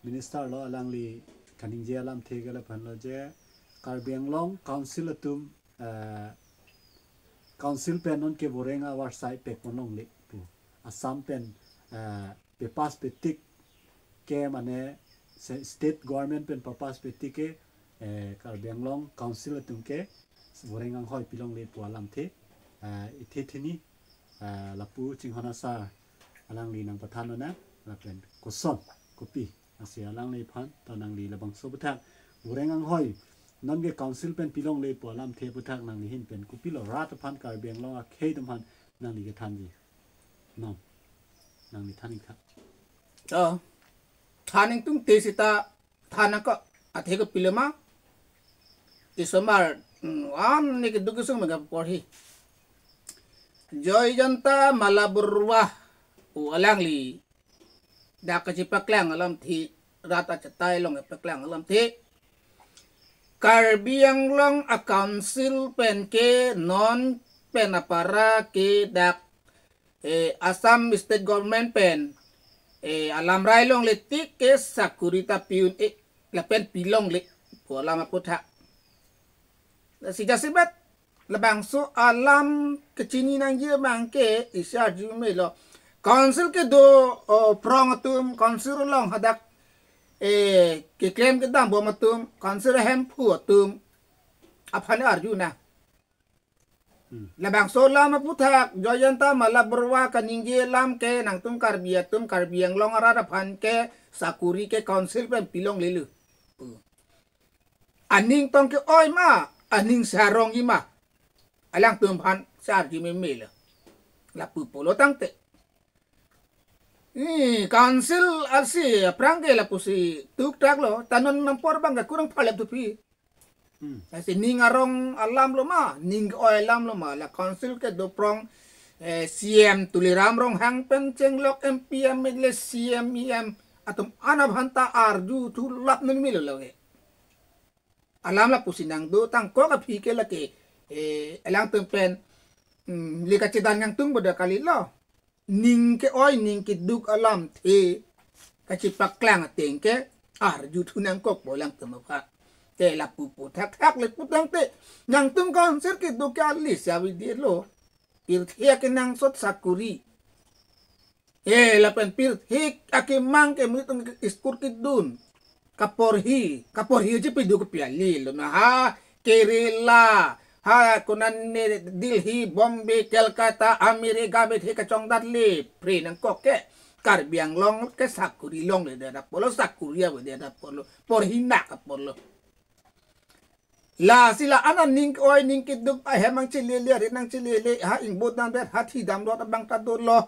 minister lo alang li kaning je alam the gala phan lo je Karbi Anglong council atum council pen on ke borenga war sai pe konong le pu Assam pen pe pas pe tik ke mane state government pen papas pe tik ke Karbi Anglong council atum ke borenga hoi pilong le pu alam the ithi thini lapu chinghona sa alang li nang pathan na la pen koson kopi asia alang le phan tanang li labang so buthak borenga hoi non ge council pen pilong le po lam the puthak nang ni hin pen kupi lo rat phan Karbi Anglong a khei dam han nang ni ge than ji non nang ni thaning kha thaning tung te sita thana ko athe ko pilama isomar an ni ke dugu sung mega porhi joy janta malaburwa u alang li da ka chi paklang alam thi rata chatai long paklang alam thi Karbi Anglong a council pen ke non pen apara ke dak Assam state government pen alam rai long le tik ke sakurita piun la pen pilong le po lama putha si jasibat labang so alam kecini nang je bangke isya jume lo council ke do prong atum council long hadak ke claim ke dam bo matum council hem phu atum aphane arjuna labang so lama puthak joyanta malaburwa kaningge lam ke nang tum Karbi Anglong arada phan ke sakuri ke council pen pilong lelu aning tong ke oi ma aning sarong ima alang tum phan sar ji me mele la pu polo tangte council arsi prangge la pusi tuk tak lo tanon nampor bangga kurang phalep tu pi asi ning arong alam lo ma ning oi alam lo ma la council ke do prong CM tuliram rong hang pen chenglok MPM le CM EM atum anabhanta arju tu lap nun milo lo ge alam la pusi nang do tang ko ka phi ke la ke alang tum pen lika chidan ngang tung boda kali lo ning ke oi ning ke duk alam the kachi paklang ateng ke arju tu nang kok bolang temapa te la pupu thak le putang te nang tung kon ser ke do ka li sa wi de lo pir thia ke nang sot sakuri la pen pir hik ake mang ke mu tung iskur ke dun kaporhi je pe do ke piali lo na ha kerela ha kunan ne Delhi Bombay Calcutta Amerika be the ka chong dat le pre nang kok ke Karbi Anglong ke sakuri long le da polo sakuria we da polo por hina ka polo la sila ana ning oi ning kiduk a hemang chilele ri nang chilele ha ingbot nang bet ha thi dam lo bang ta do lo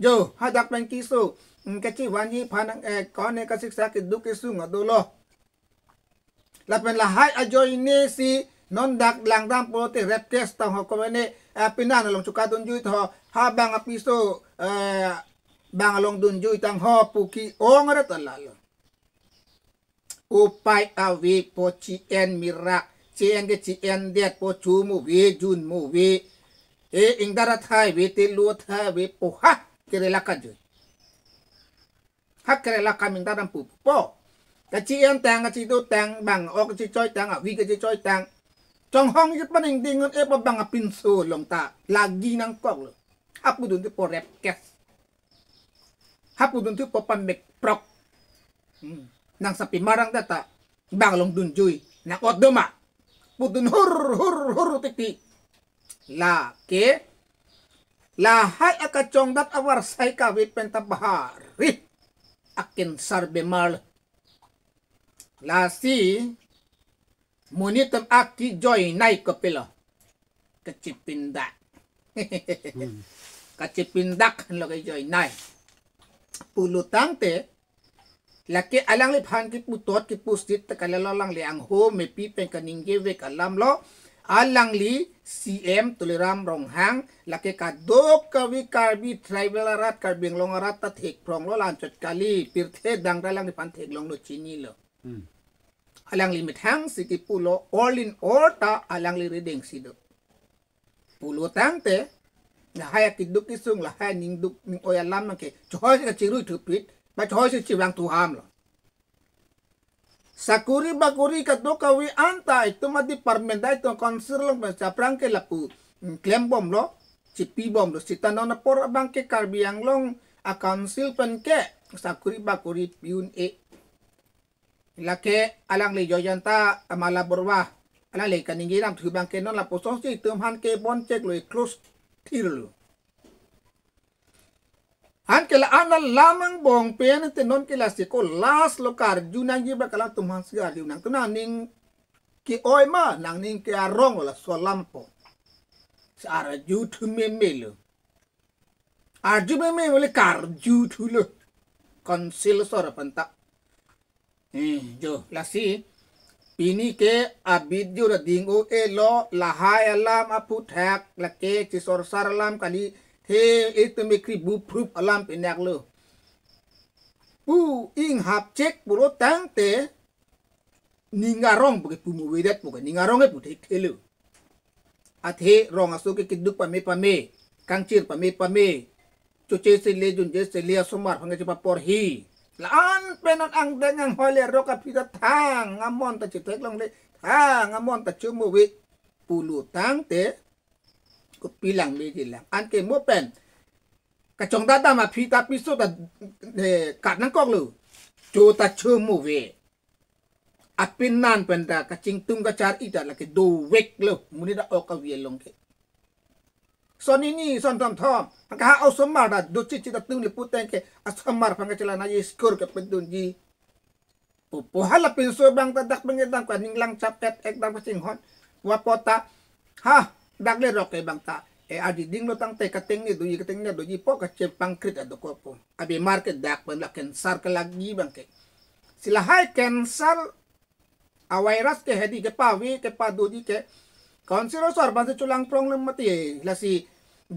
jo ha dak ban kisu ke chi wani phanang ko ne ka siksa kiduk ke su ngado lo la pen la hai a joy ne si non dak lang dam po te rep test ta ho ko ne pinan long chuka dun ju tho ha bang a piso bang long dun ju tang ho puki ong ra ta la lo upai awi po cien mirak cien ke cien det po chu mu we jun mu we ingdara thai we te lu tha we po ha kerela ka ju ha kerela ka ming daram pu po ka cien tang ka chi do tang bang o ka chi choi tang a wi ka chi choi tang trong hong yut paning dingon e ba bang a pin so long ta lagi nang kok lo hapu dun te po rep kes hapu dun te po pambek prok nang sapi marang data bang long dun juy na kot doma putun hur tiki la ke la hai akachong dat awar sai ka wit penta bahar akin sarbe mal la si munitam aki joy nai kapila kacipindak kacipindak lo kay joy nai pulutang te laki alang li phan ki putot ki pustit ta kalalo lang li ang ho me pi pen kaning give kalam lo alang li CM tuliram rong hang laki ka dok ka wi Karbi tribal arat Karbi Anglong arat ta thek prong lo lan chot kali pirthe dang ra lang ni pan thek long lo chini lo alang li mithang siki pulo all in all ta alang li redeng sido pulo tangte na haya ki duk isung la haya ning duk ning oyalam ke choy ka chiru thupit ba choy si chiwang tu ham lo sakuri bakuri kato kawi anta itu mati parmenda itu konser lo sa prangke lapu klem bom lo cipi bom lo sitano na por bangke karbiang long a council penke sakuri bakuri piun lake alang le joyanta amala borwa ala le kaningiram tu bangke non la pososi tum han ke bon cek lo close tirlo han ke la anal lamang bong pen te non ke la siko las lokar junang ji bakala tumhan sigar junang tuna ning ki oy ma nang ning ke arong la so lampo sara ju thu memelo arju memelo kar ju thu lo konsil sora panta jo la si pini ke abid ju ra dingo lo lahai alam apu thak la ke ci sor sar alam kali he itu mikri bu proof alam penak lo pu ing hap cek buro tang te ningarong buke pu mu wedat buke ningarong e putek telo athe rong aso ke kiduk pame kangcir pame cuce se le jun je se le somar phanga pa por hi laan penon ang dengang hole roka pita thang ngamon ta citek long le thang ngamon ta chumu we pulu tang te ko pilang le jilang an ke mo pen ka chong data ma phita piso da kat nang kok lu chu ta chumu we apin nan pen da ka ching tung ka char ita la ke do wek lo muni da ok ka wi long ke son ini son tom thom ka au somar da do chi chi da tung le puteng ke asmar phanga chela na ye skor ke pedun ji po hala pin so bang ta dak bang dang ka ning lang chap tet ek dang ka ching hon wa pota ha dak le rok ke bang ta adi ding lo tang te ka teng ni do yi ka teng ni do yi po ka che pangkrit ado ko po abi market dak pen la cancer ka lagi bang ke sila hai cancer a virus ke hedi ke pa wi ke pa do ji ke konsiro sor ban chulang problem mati la si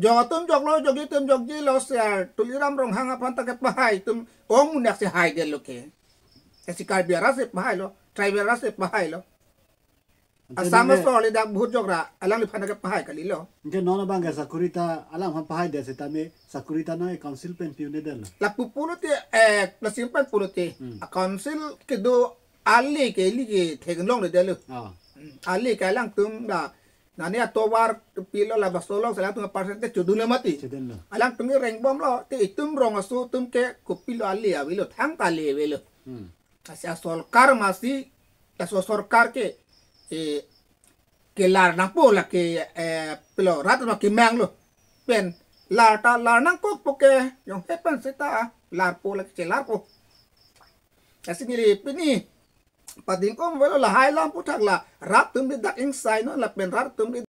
jotum joglo jogi tum jogji lo ser tuliram rong hanga panta ke pahai tum ong unak se hai de lo ke si kar biara se pahai lo trai biara se pahai lo asama soli dak bhut jogra alang li phana ke pahai kali lo ke nona banga sakurita alam han pahai de se tame sakurita na council pen piune del la pupulo te la simpan pulo te a council ke do ali ke li ke thegen long le de lo ali ka lang tum da nani ato war pilo la basolong salang tung persente chudule mati alang tung reng bom lo te itum rong asu tum ke kupilo ali awilo thang tali welo asia solkar masi la sorkar ke lar nang po la ke pilo rat no ke mang lo pen lar ta lar nang ko poke yong hepan seta lar po la ke lar po asi ni pini pading kom velo la hai lam putak la rat tum dak inside no la pen rat tum